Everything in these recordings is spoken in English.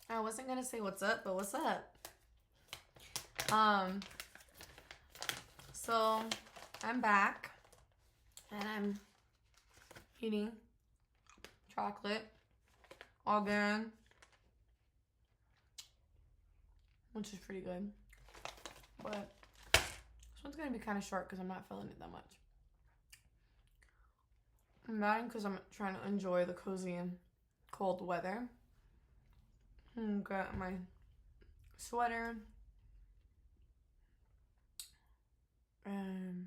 I wasn't gonna say what's up, but what's up? Um, so I'm back and I'm eating chocolate again, which is pretty good. But this one's gonna be kind of short because I'm not feeling it that much. I'm dying because I'm trying to enjoy the cozy and cold weather. Got my sweater. And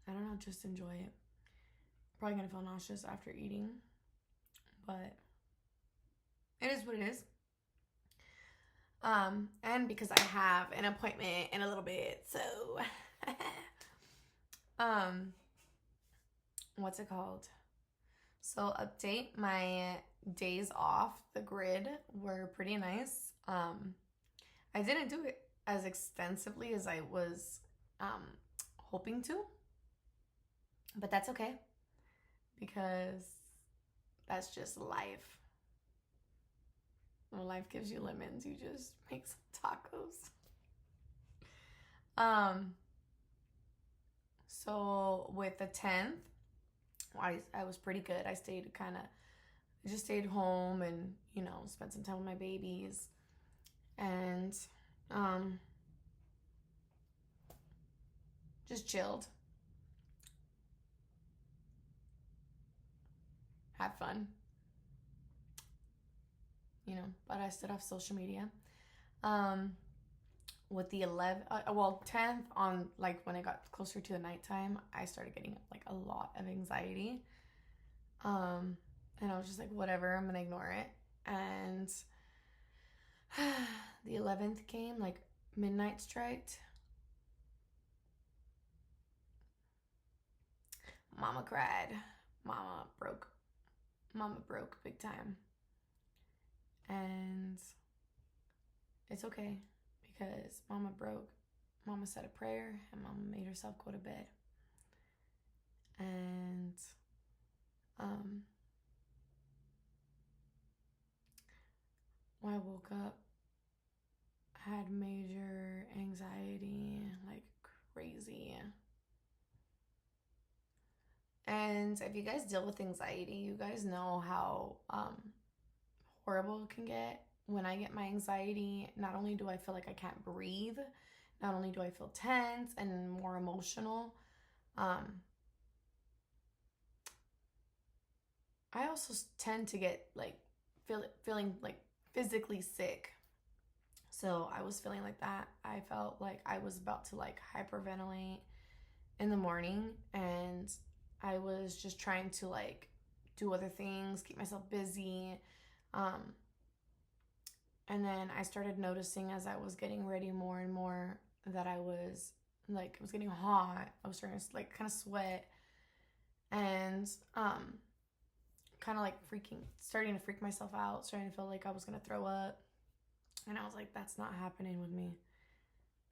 I don't know, just enjoy it. Probably gonna feel nauseous after eating, but it is what it is. And because I have an appointment in a little bit, so what's it called? So update, my days off the grid were pretty nice. I didn't do it as extensively as I was hoping to, but that's okay because that's just life. When life gives you lemons, you just make some tacos. So with the 10th, I was pretty good. I just stayed home and, spent some time with my babies and just chilled. Had fun. But I stood off social media. With the 10th on, like, when it got closer to the nighttime, I started getting like a lot of anxiety. And I was just like, whatever, I'm gonna ignore it. And the 11th came, like midnight striked. Mama cried. Mama broke big time. And it's okay because Mama broke. Mama said a prayer and Mama made herself go to bed. And when I woke up, I had major anxiety, like crazy. And if you guys deal with anxiety, you guys know how horrible it can get. When I get my anxiety, not only do I feel like I can't breathe, not only do I feel tense and more emotional, I also tend to get like feeling like physically sick. So I was feeling like that. I felt like I was about to like hyperventilate in the morning, and I was just trying to like do other things, keep myself busy. And then I started noticing as I was getting ready more and more that I was getting hot. I was starting to like kind of sweat and kind of like starting to freak myself out, starting to feel like I was gonna throw up. And I was like, that's not happening with me.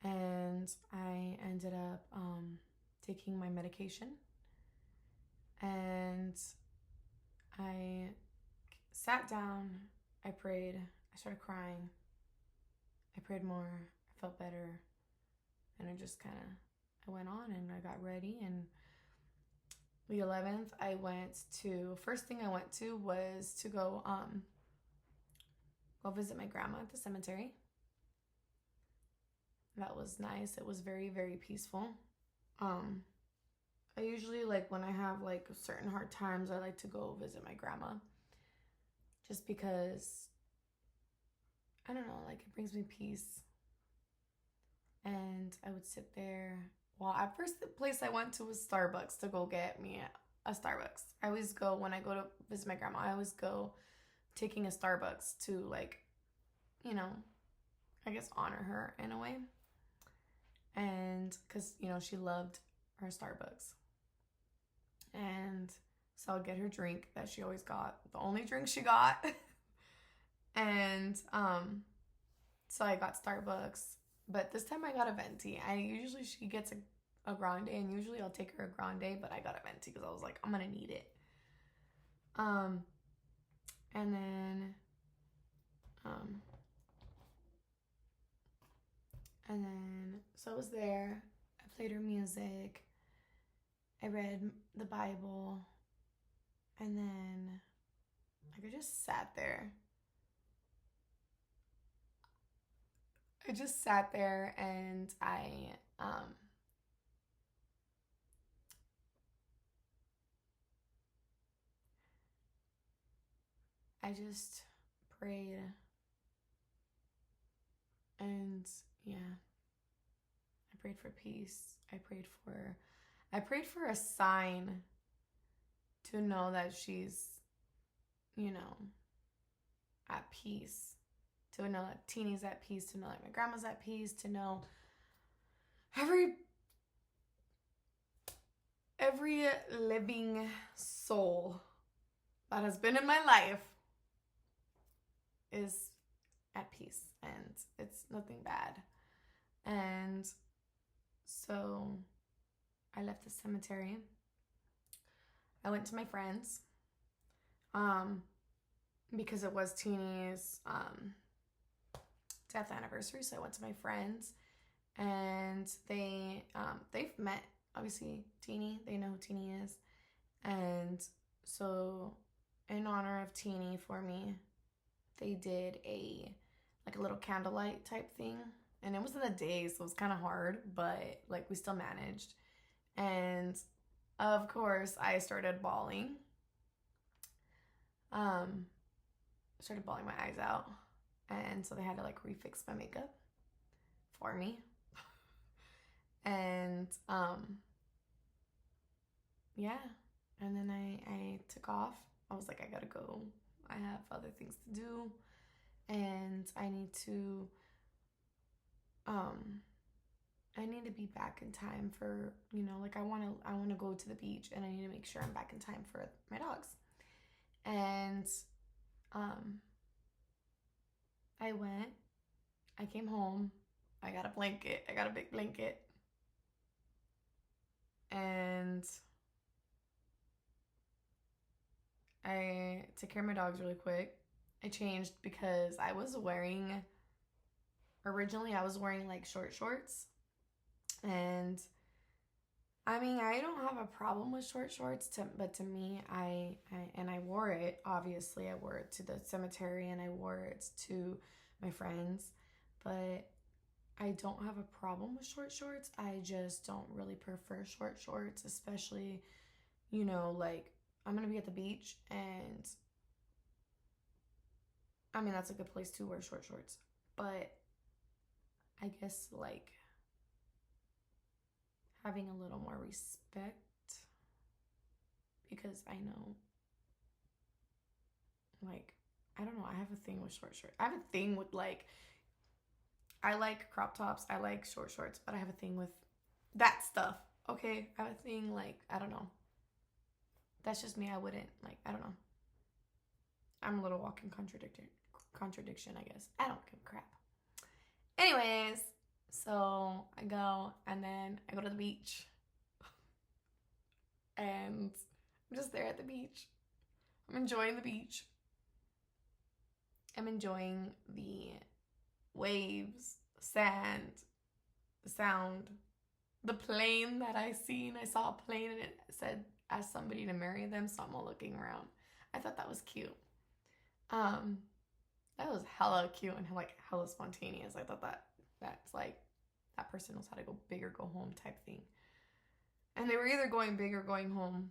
And I ended up taking my medication, and I sat down, I prayed, I started crying, I prayed more, I felt better, and I went on and I got ready. And the 11th, first thing I went to was to go visit my grandma at the cemetery. That was nice. It was very, very peaceful. I usually, like, when I have like certain hard times, I like to go visit my grandma just because, I don't know, like, it brings me peace. And I would sit there. Well, at first, the place I went to was Starbucks to go get me a Starbucks. I always go, when I go to visit my grandma, I always go taking a Starbucks to, like, I guess honor her in a way. And because, she loved her Starbucks. And so I'll get her drink that she always got, the only drink she got. And so I got Starbucks, but this time I got a venti. She gets a grande, and usually I'll take her a grande, but I got a venti because I was like, I'm gonna need it. And then so I was there. I played her music. I read the Bible, and then like I just sat there. And I just prayed, and yeah, I prayed for peace. I prayed for a sign to know that she's, you know, at peace, to know that Teeny's at peace, to know that my grandma's at peace, to know every living soul that has been in my life is at peace, and it's nothing bad. And so I left the cemetery. I went to my friends because it was Teeny's death anniversary. So I went to my friends, and they've met, obviously, Teeny. They know who Teeny is. And so in honor of Teeny, for me, they did a little candlelight type thing. And it was in the day, so it was kind of hard, but like we still managed. And of course, I started bawling. Started bawling my eyes out. And so they had to like refix my makeup for me. And yeah. And then I took off. I was like, I gotta go. I have other things to do. And I need to be back in time for, like I wanna go to the beach, and I need to make sure I'm back in time for my dogs. And I went, I came home, I got a blanket, I got a big blanket, and I took care of my dogs really quick. I changed because originally I was wearing like short shorts, and I mean, I don't have a problem with short shorts, but to me, I wore it, obviously. I wore it to the cemetery, and I wore it to my friends, but I don't have a problem with short shorts. I just don't really prefer short shorts, especially, like I'm going to be at the beach, and I mean, that's a good place to wear short shorts, but I guess like having a little more respect, because I know, like, I don't know, I have a thing with short shorts. I have a thing with like, I like crop tops, I like short shorts, but I have a thing with that stuff, okay? I have a thing, like, I don't know. That's just me. I wouldn't, like, I don't know. I'm a little walking contradiction, I guess. I don't give a crap. Anyways, so I go, and then I go to the beach. And I'm just there at the beach. I'm enjoying the beach. I'm enjoying the waves, the sand, the sound, the plane that I seen. I saw a plane, and it said, ask somebody to marry them, so I'm all looking around. I thought that was cute. That was hella cute and like hella spontaneous. I thought that's like, that person knows how to go big or go home type thing. And they were either going big or going home.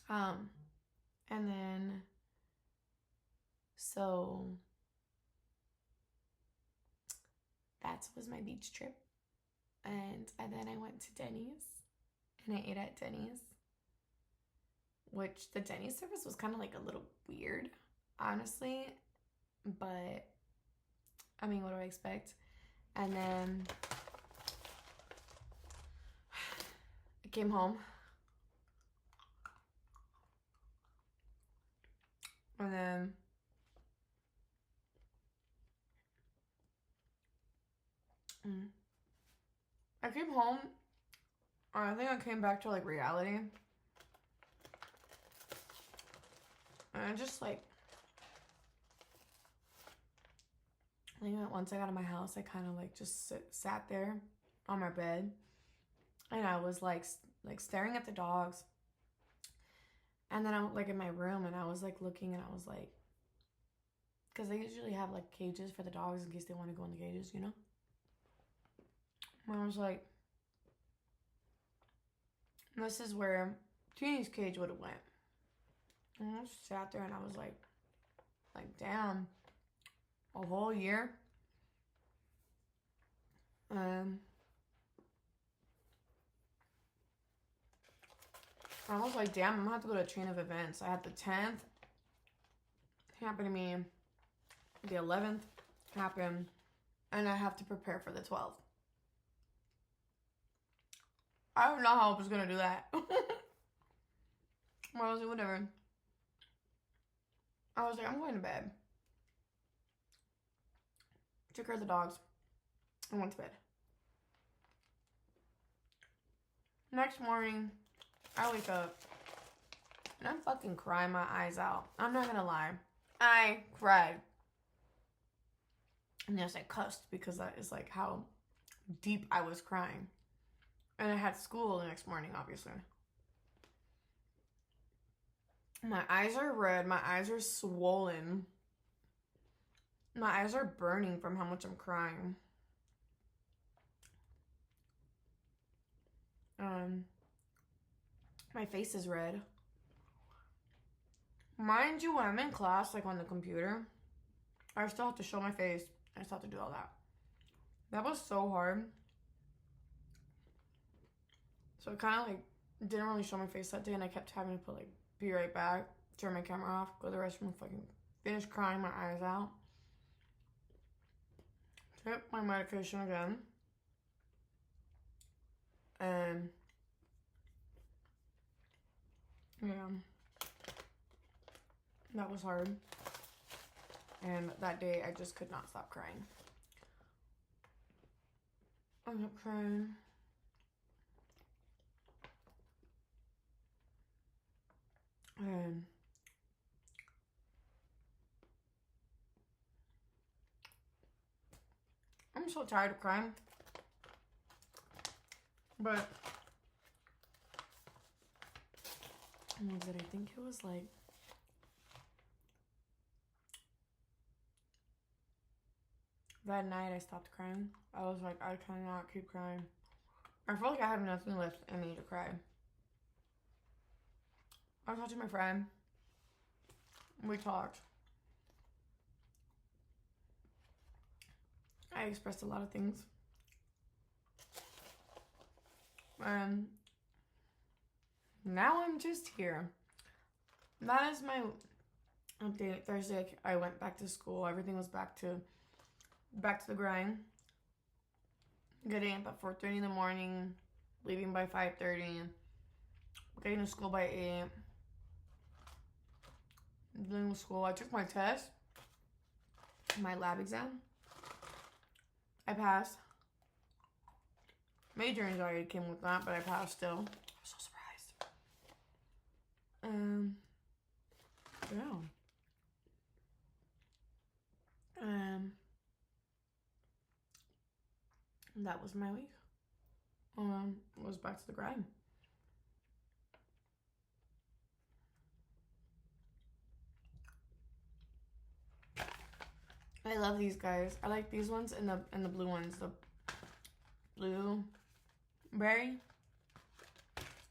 And then, so that was my beach trip. And then I went to Denny's, and I ate at Denny's, which the Denny's service was kind of like a little weird, honestly. But I mean, what do I expect? And then I came home, and then I came home, I think I came back to like reality. And I just like, I think once I got in my house, I kind of like just sat there on my bed, and I was like staring at the dogs. And then I'm like in my room, and I was like looking, and I was like, because they usually have like cages for the dogs in case they want to go in the cages, you know? And I was like, this is where Teeny's cage would have went. And I just sat there, and I was like, damn, a whole year. I was like, damn, I'm gonna have to go to a chain of events. I had the 10th happen to me, the 11th happened, and I have to prepare for the 12th. I don't know how I was gonna do that. I was like, whatever. I was like, I'm going to bed. Took care of the dogs. I went to bed. Next morning, I wake up and I'm fucking crying my eyes out. I'm not gonna lie. I cried. And yes, I cussed because that is like how deep I was crying. And I had school the next morning, obviously. My eyes are red. My eyes are swollen. My eyes are burning from how much I'm crying. My face is red. Mind you, when I'm in class, like on the computer, I still have to show my face. I still have to do all that. That was so hard. So it kind of like didn't really show my face that day, and I kept having to put like, be right back, turn my camera off, go to the restroom, fucking finish crying my eyes out. Took my medication again. And yeah, that was hard. And that day, I just could not stop crying. I kept crying. And I'm so tired of crying. But what was it? I think it was like that night I stopped crying. I was like, I cannot keep crying. I felt like I have nothing left in me to cry. I talked to my friend. We talked. I expressed a lot of things. And now I'm just here. That is my update. Thursday, I went back to school. Everything was back to the grind. Getting up at 4:30 in the morning, leaving by 5:30, getting to school by 8. Doing school. I took my test, my lab exam. I passed. Major anxiety came with that, but I passed still. I was so surprised. Yeah. That was my week. Was back to the grind. I love these guys. I like these ones and the blue ones. The blueberry.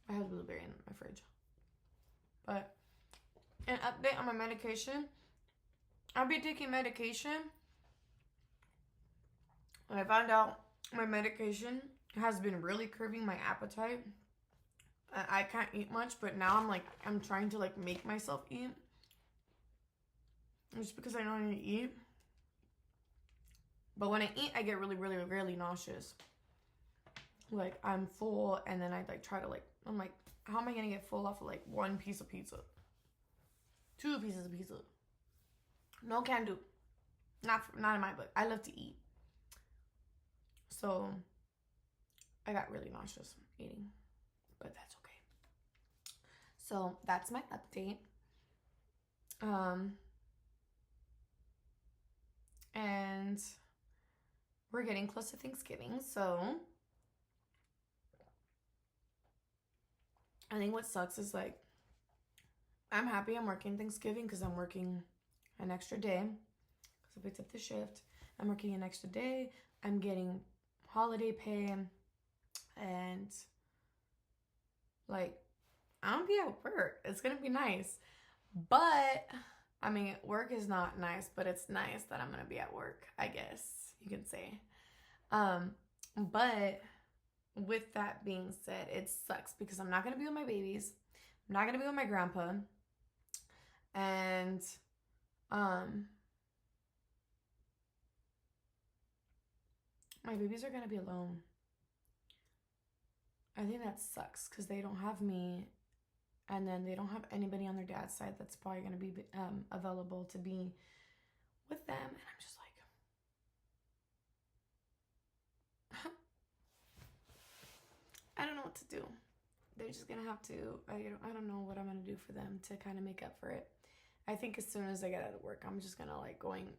I have blueberry in my fridge. But an update on my medication. I've been taking medication. And I found out my medication has been really curbing my appetite. I can't eat much, but now I'm trying to like make myself eat. Just because I know I need to eat. But when I eat, I get really, really, really nauseous. Like, I'm full, and then I like try to like, I'm like, how am I gonna get full off of like one piece of pizza? 2 pieces of pizza. No can do. Not in my book. I love to eat. So I got really nauseous eating. but that's okay. So that's my update. And we're getting close to Thanksgiving, so I think what sucks is like I'm happy I'm working Thanksgiving because I'm working an extra day because I picked up the shift. I'm working an extra day. I'm getting holiday pay, and like I'm gonna be at work. It's gonna be nice. But I mean, work is not nice, but it's nice that I'm gonna be at work, I guess you can say. But with that being said, it sucks because I'm not gonna be with my babies. I'm not gonna be with my grandpa. And my babies are gonna be alone. I think that sucks because they don't have me, and then they don't have anybody on their dad's side that's probably gonna be available to be with them. And I'm just like, I don't know what to do. They're just gonna have to. I don't know what I'm gonna do for them to kind of make up for it. I think as soon as I get out of work, I'm just gonna like going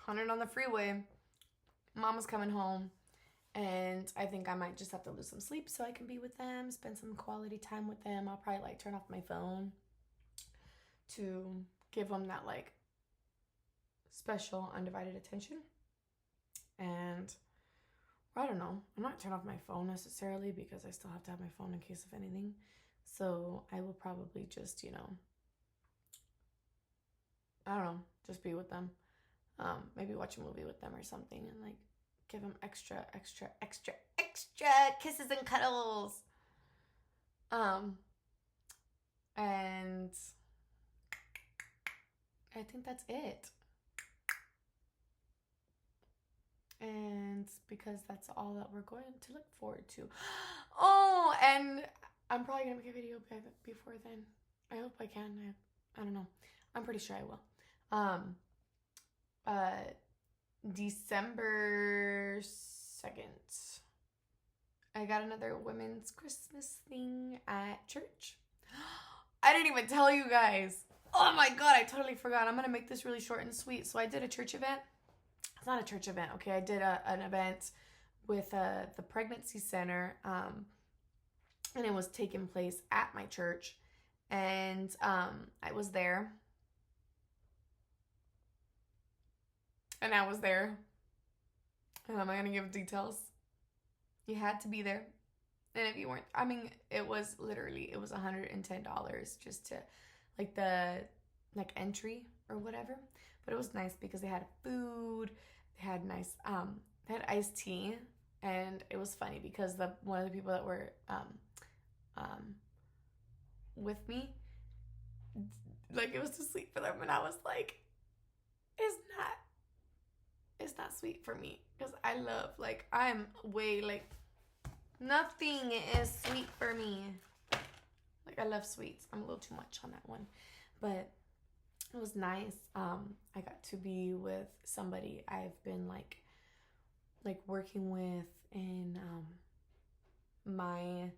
100 on the freeway. Mama's coming home, and I think I might just have to lose some sleep so I can be with them, spend some quality time with them. I'll probably like turn off my phone to give them that like special undivided attention. And I don't know. I'm not turning off my phone necessarily because I still have to have my phone in case of anything. So I will probably just, I don't know, just be with them. Maybe watch a movie with them or something and like give them extra kisses and cuddles. And I think that's it. And because that's all that we're going to look forward to. Oh, and I'm probably gonna make a video before then. I hope I can. I don't know. I'm pretty sure I will. December 2nd, I got another women's Christmas thing at church. I didn't even tell you guys. Oh my god, I totally forgot. I'm gonna make this really short and sweet. So I did a church event. It's not a church event, okay? I did an event with the pregnancy center, and it was taking place at my church. And I was there. And I was there. And am I gonna give details? You had to be there. And if you weren't, I mean, it was $110 just to like the like entry or whatever. But it was nice because they had food, they had nice they had iced tea, and it was funny because one of the people that were with me, like it was too sweet for them, and I was like, it's not sweet for me because I love, like, I'm way like nothing is sweet for me. Like I love sweets. I'm a little too much on that one, but it was nice. I got to be with somebody I've been like working with in my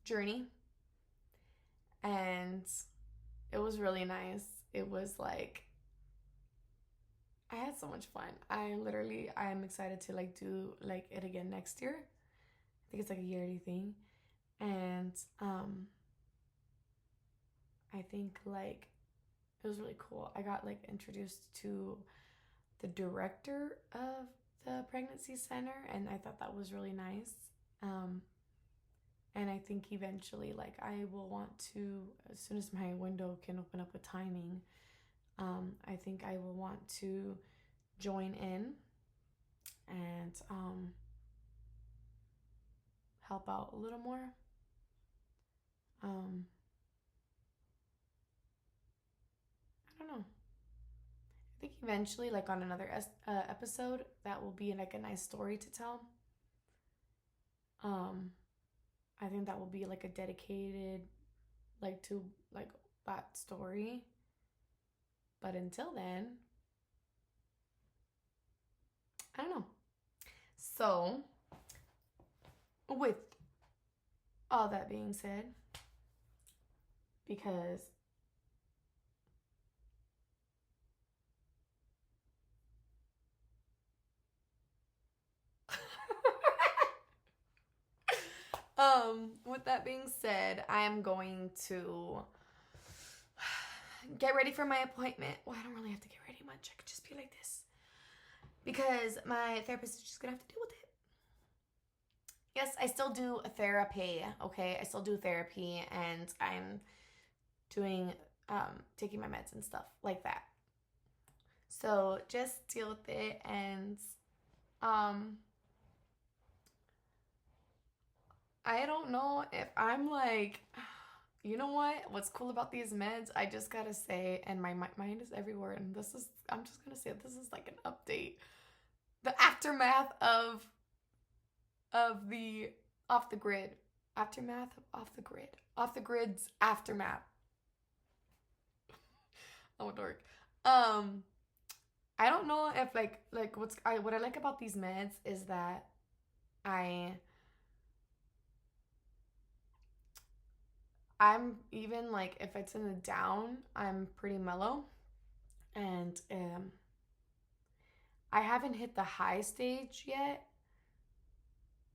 journey, and it was really nice. It was like I had so much fun. I'm excited to like do like it again next year. I think it's like a yearly thing. And I think like it was really cool. I got like introduced to the director of the pregnancy center, and I thought that was really nice. And I think eventually like I will want to, as soon as my window can open up with timing, I think I will want to join in and help out a little more. I don't know. I think eventually, like on another episode, that will be like a nice story to tell. I think that will be like a dedicated, like to like that story. But until then, I don't know. So, with all that being said, because with that being said, I am going to get ready for my appointment. Well, I don't really have to get ready much. I could just be like this. Because my therapist is just gonna have to deal with it. Yes, I still do therapy, okay? I still do therapy and I'm doing taking my meds and stuff like that. So just deal with it and I don't know if I'm like, you know what? What's cool about these meds, I just gotta say, and my mind is everywhere, and I'm just gonna say, this is like an update. The aftermath of the off the grid. Aftermath of off the grid. Off the grid's aftermath. I'm a dork. I don't know if like what I like about these meds is that I I'm even like if it's in the down, I'm pretty mellow. And I haven't hit the high stage yet.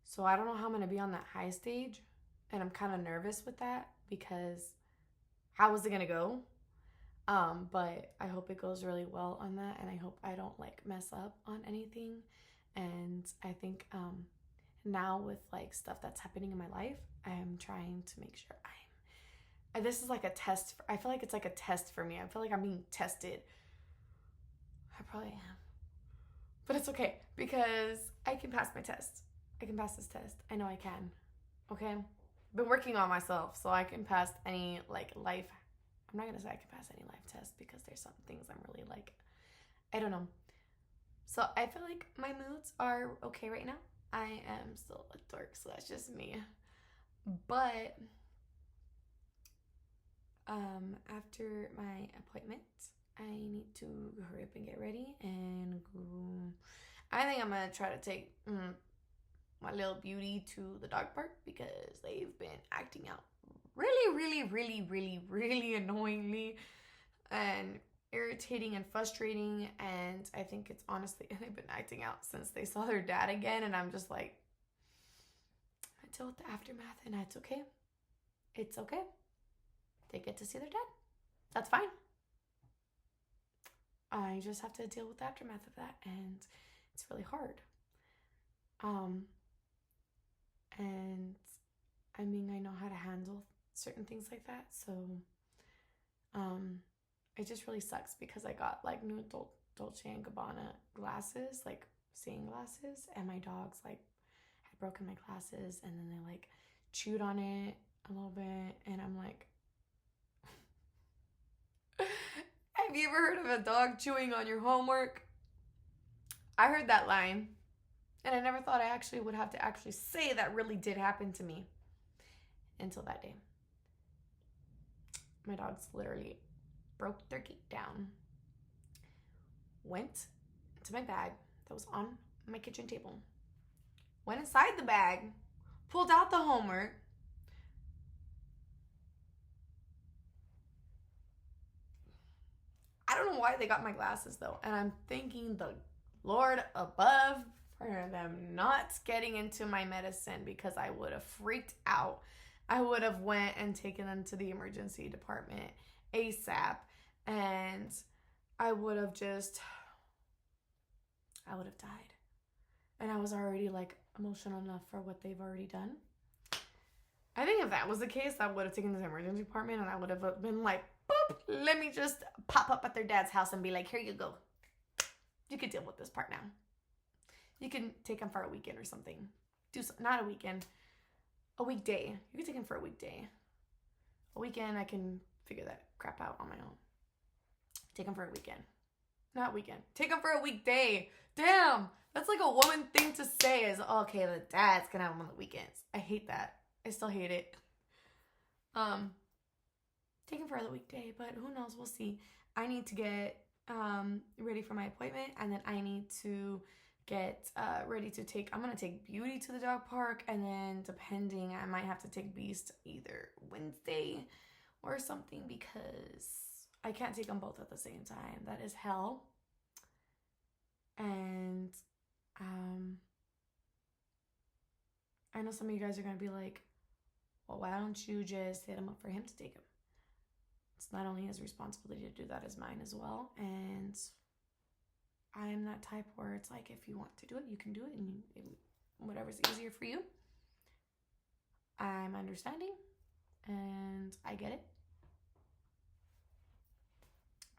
So I don't know how I'm going to be on that high stage. And I'm kind of nervous with that because how is it going to go? But I hope it goes really well on that. And I hope I don't like mess up on anything. And I think now with like stuff that's happening in my life, I'm trying to make sure this is like a test. I feel like it's like a test for me. I feel like I'm being tested. I probably am. But it's okay because I can pass my test. I can pass this test. I know I can. Okay? Been working on myself so I can pass any like life. I'm not going to say I can pass any life test because there's some things I'm really like, I don't know. So I feel like my moods are okay right now. I am still a dork, so that's just me. But after my appointment, I need to hurry up and get ready and go. I think I'm gonna try to take my little beauty to the dog park because they've been acting out really annoyingly and irritating and frustrating. And I think it's honestly, they've been acting out since they saw their dad again. And I'm just like, I deal with the aftermath and it's okay. It's okay. They get to see their dad. That's fine. I just have to deal with the aftermath of that, and it's really hard. And I mean, I know how to handle certain things like that, so it just really sucks because I got like new Dolce and Gabbana glasses, like seeing glasses, and my dogs like had broken my glasses, and then they like chewed on it a little bit, and I'm like, have you ever heard of a dog chewing on your homework? I heard that line, and I never thought I actually would have to actually say that really did happen to me until that day. My dogs literally broke their gate down, went into my bag that was on my kitchen table, went inside the bag, pulled out the homework, I don't know why they got my glasses though, and I'm thanking the Lord above for them not getting into my medicine because I would have freaked out. I would have went and taken them to the emergency department ASAP, and I would have died. And I was already like emotional enough for what they've already done. I think if that was the case, I would have taken them to the emergency department and I would have been like, boop, let me just pop up at their dad's house and be like, here you go. You can deal with this part now. You can take them for a weekend or something. Not a weekend, a weekday. You can take them for a weekday. A weekend, I can figure that crap out on my own. Take them for a weekend. Not weekend. Take them for a weekday. Damn, that's like a woman thing to say is, okay, the dad's gonna have them on the weekends. I hate that. I still hate it. Take them for the weekday, but who knows? We'll see. I need to get ready for my appointment, and then I need to get ready to take, I'm gonna take Beauty to the dog park, and then depending, I might have to take Beast either Wednesday or something, because I can't take them both at the same time. That is hell. And I know some of you guys are gonna be like, well, why don't you just hit him up for him to take him? It's not only his responsibility to do that, as mine as well. And I am that type where it's like, if you want to do it, you can do it, and whatever's easier for you. I'm understanding, and I get it.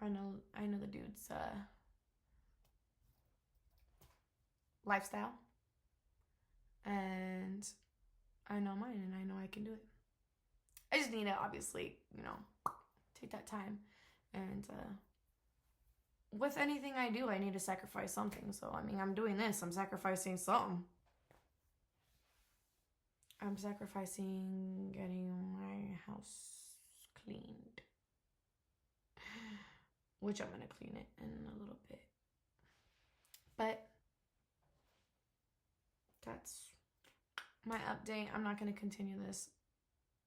I know the dude's lifestyle, and I know mine, and I know I can do it. I just need to, obviously, take that time. And with anything I do, I need to sacrifice something. So, I mean, I'm doing this. I'm sacrificing something. I'm sacrificing getting my house cleaned. Which I'm going to clean it in a little bit. But that's my update. I'm not going to continue this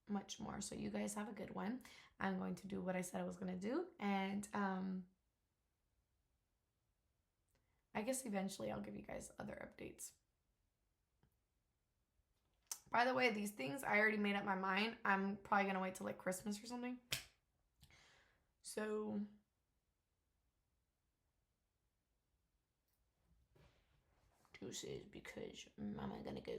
much more. So you guys have a good one. I'm going to do what I said I was going to do. And I guess eventually I'll give you guys other updates. By the way, these things, I already made up my mind. I'm probably going to wait till like Christmas or something. So deuces, because Mama gonna go.